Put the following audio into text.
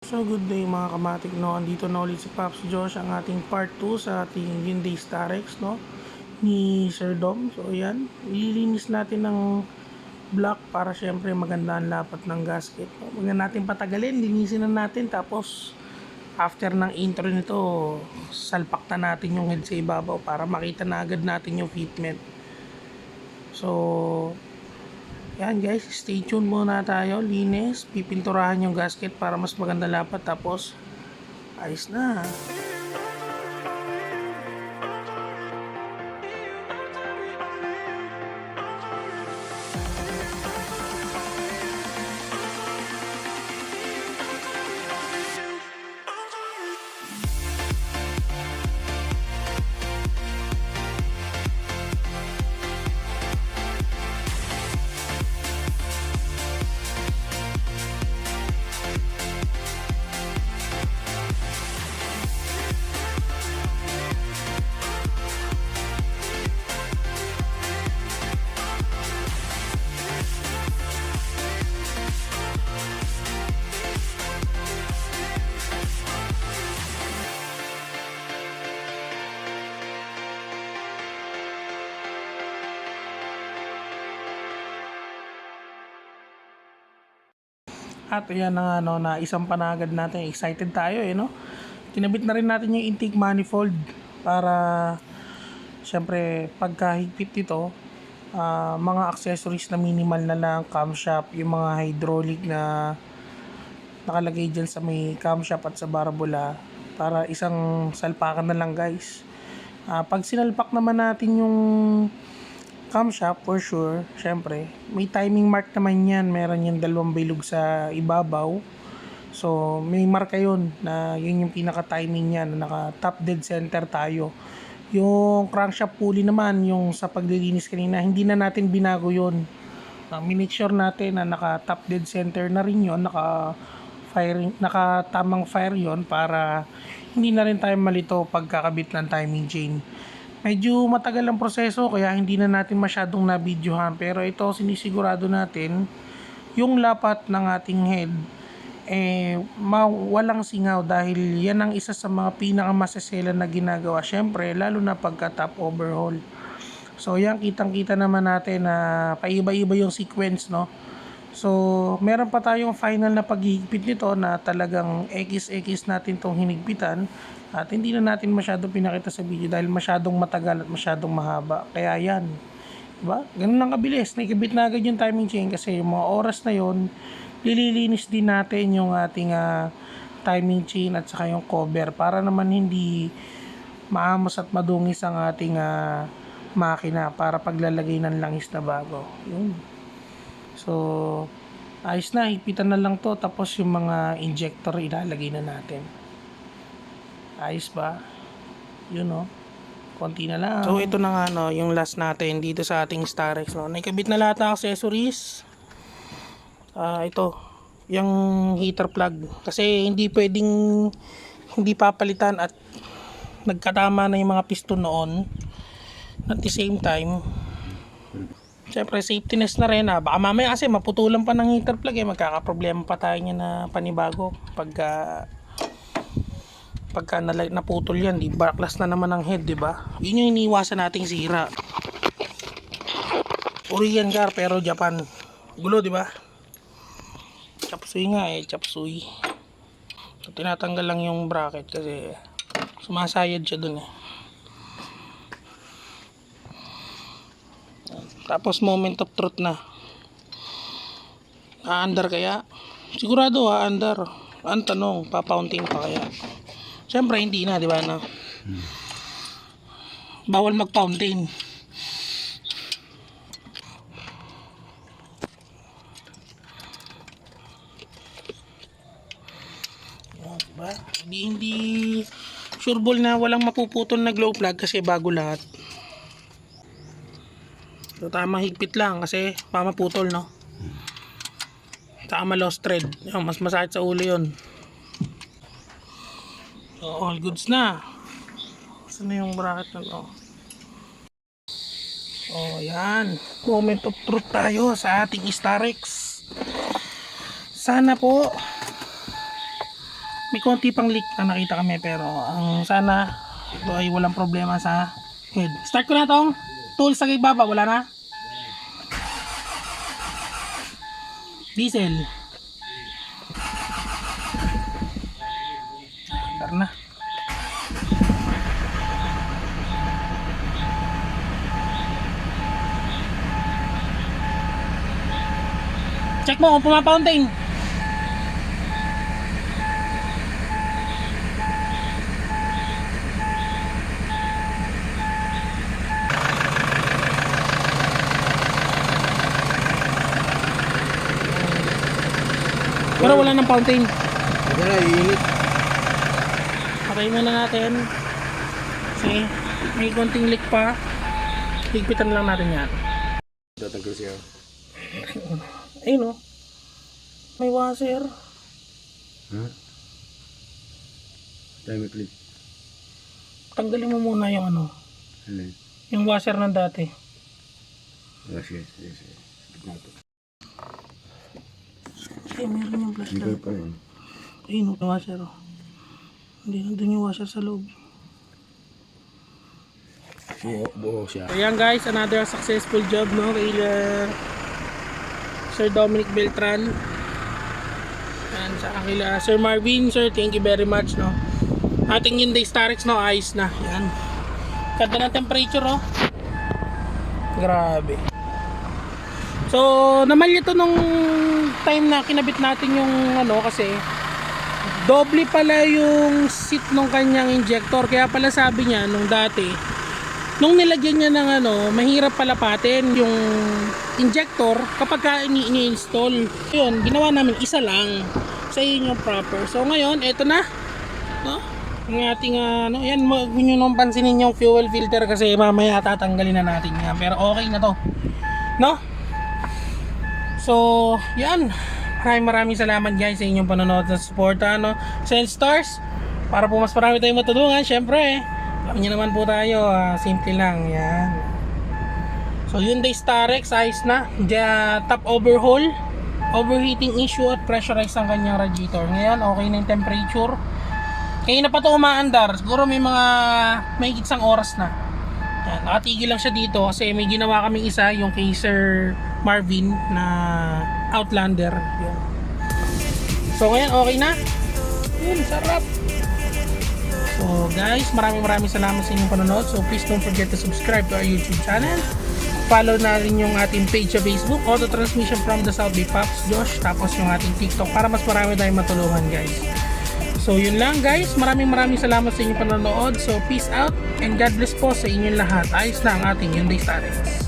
So good day mga kamatik, no? Andito na ulit si Pops Josh, ang ating part 2 sa ating Hyundai Starex, no? Ni Sir Dom. So ayan, ililinis natin ng block para syempre maganda ang lapat ng gasket, no? Huwag na natin patagalin, linisin na natin. Tapos after ng intro nito, salpak na natin yung head sa ibabaw para makita na agad natin yung fitment. So yan guys, stay tuned muna tayo. Linis, pipinturahan yung gasket para mas maganda lapat. Tapos ayos na. At ayan na nga, no, na isang panagad natin. Excited tayo no. Kinabit na rin natin yung intake manifold para syempre pagkahigpit dito, mga accessories na minimal na lang, camshaft, yung mga hydraulic na nakalagay dyan sa may camshaft at sa barabola, para isang salpakan na lang guys. Pag sinalpak naman natin yung camshaft, for sure, syempre may timing mark naman yan. Meron yung dalawang bilog sa ibabaw, so may marka yun na yun yung pinaka timing niya na naka top dead center tayo. Yung crankshaft pulley naman, yung sa paglilinis kanina, hindi na natin binago yun. Minake sure natin na naka top dead center na rin yun, naka tamang fire yon, para hindi na rin tayo malito pagkakabit ng timing chain. Medyo matagal ang proseso kaya hindi na natin masyadong nabidyohan, pero ito sinisigurado natin yung lapat ng ating head walang singaw, dahil yan ang isa sa mga pinakamasasela na ginagawa syempre, lalo na pagka top overhaul. So yan, kitang kita naman natin na paiba-iba yung sequence, no. So meron pa tayong final na paghihigpit nito na talagang XX natin tong hinigpitan, at hindi na natin masyadong pinakita sa video dahil masyadong matagal at masyadong mahaba. Kaya yan, diba? Ganun lang kabilis, naikabit na agad yung timing chain kasi yung mga oras na yon, lililinis din natin yung ating timing chain at saka yung cover, para naman hindi maamos at madungis ang ating makina para paglalagay ng langis na bago. Yun. So ayos na, hipitan na lang to, tapos yung mga injector ilalagay na natin. Ayos ba? Yun, no? Konti na lang. So ito na nga, no, yung last natin dito sa ating Starex, no. Nakikabit na lahat ng accessories. Ito yung heater plug, kasi hindi pwedeng hindi papalitan at nagkatama na yung mga piston noon. At the same time, syempre safety nest na rin, baka mamaya kasi maputulan pa ng heater plug, magkakaproblema pa tayo niya na panibago pagka naputol yan, di backlas na naman ang head, di ba? Yun yung iniiwasan nating sira. Korean car pero Japan gulo, di ba? Chapsuy nga chapsuy. So, tinatanggal lang yung bracket kasi sumasayad siya dun Tapos moment of truth na. Aandar kaya? Sigurado aandar. Ang tanong, papauntin pa kaya? Siyempre hindi na, di ba, no? Bawal mag-fountain. Diba? Hindi sure ball na walang mapuputol na glow plug kasi bago lahat. So tama higpit lang kasi pamaputol, no? Tama lost thread. Mas masakit sa ulo yun. So all goods na. Saan na yung bracket na to? Oh, yan. Moment of truth tayo sa ating Starex. Sana po may konti pang leak na nakita kami, pero ang sana ito ay walang problema sa head. Start ko na tong tools sa baba, wala na. Diesel. Start na. Check mo kung pumapountain. Pero wala ng fountain. Wala, iinit. Patay muna natin. Kasi may konting leak pa. Higpitan lang natin yan. Tatanggal siya. Ayun o. May washer. Ha? Dami clip. Tanggalin mo muna yung ano. Ano? Yung washer ng dati. Yes. Ay, meron yung flash Hindi light. pa rin. Ayun o, yung washer o. Hindi, nandun yung washer sa loob. Buo siya. Ayan guys, another successful job no kay Sir Dominic Beltran. And sa kanila Sir Marvin, sir, thank you very much no. Ating Hyundai Starex no, ayos na. Yan. Ganda ng temperature oh. Grabe. So, namalya to nung time na kinabit natin yung ano kasi doble pala yung seat nung kanyang injector. Kaya pala sabi niya nung dati, nung nilagyan niya ng ano, mahirap palapatin yung injector kapag ka ini-install. Yun, ginawa namin isa lang sa yung proper. So ngayon, eto na. No? Ang ating ano, yan, huwag nyo nung pansinin yung fuel filter kasi mamaya tatanggalin na natin yan. Pero okay na to. No? So, yan. Maraming salamat guys sa inyong panonood sa suporta no? Send stars para po mas marami tayong matulungan. Syempre, alam niyo naman po tayo, simple lang yan. So Hyundai Starex, ayos na. Top overhaul, overheating issue at pressurized ang kanyang radiator. Ngayon, okay na yung temperature. Kaya na pa ito umaandar. Siguro may mga may isang oras na. Yan, nakatigil lang siya dito kasi may ginawa kaming isa, yung kay Sir Marvin na Outlander. Yan. So ngayon, okay na. Yun, sarap. So guys, maraming salamat sa inyong panonood. So please don't forget to subscribe to our YouTube channel. Follow na rin yung ating page sa Facebook, Auto Transmission from the South by Pops Josh. Tapos yung ating TikTok para mas marami tayong matulungan guys. So yun lang guys, maraming salamat sa inyong panonood. So peace out and God bless po sa inyong lahat. Ayos na ang ating Hyundai Starex.